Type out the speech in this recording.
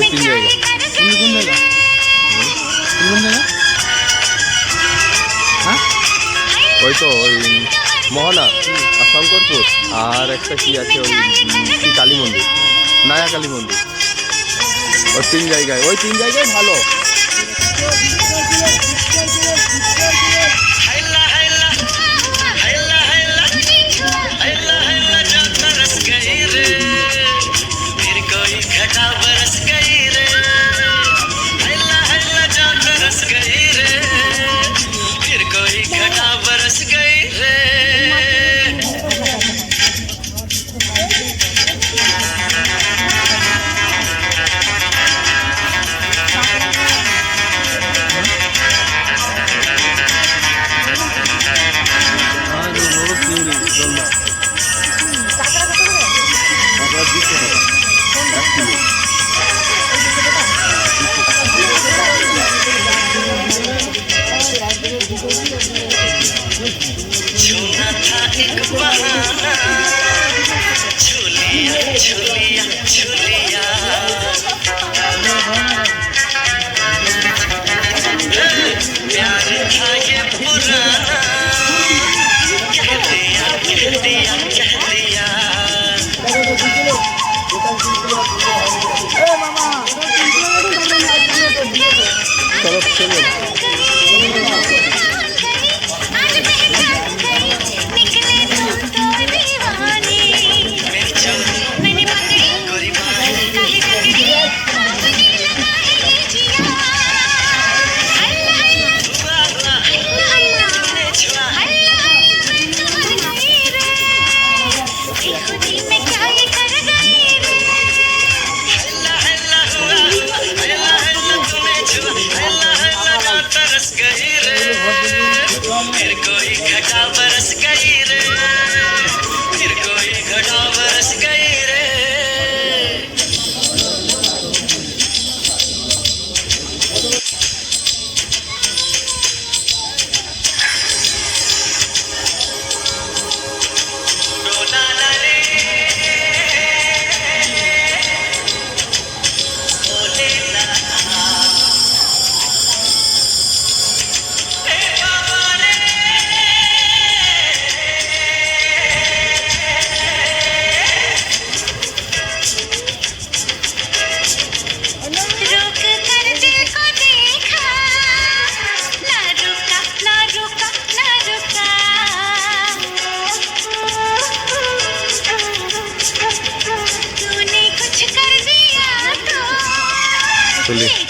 ওই 3 জায়গা। কোন জায়গা? কোন জায়গা? হ্যাঁ ওই তো ওই মোহনা আর শঙ্করপুর আর একটা কি আছে ওই কি কালী মন্দির, নয়া কালী মন্দির, ওই 3 জায়গায়, ওই 3 জায়গায় ভালো। छूना था एक बहाना, छुलिया छुलिया छुलिया, प्यार था ये पुराना, कह दिया कह दिया कह दिया। चलो चलो फिर कोई घटा बरस गई रे, फिर कोई घटा बरस गई रे। डोला ना रे बोले ना चलिए।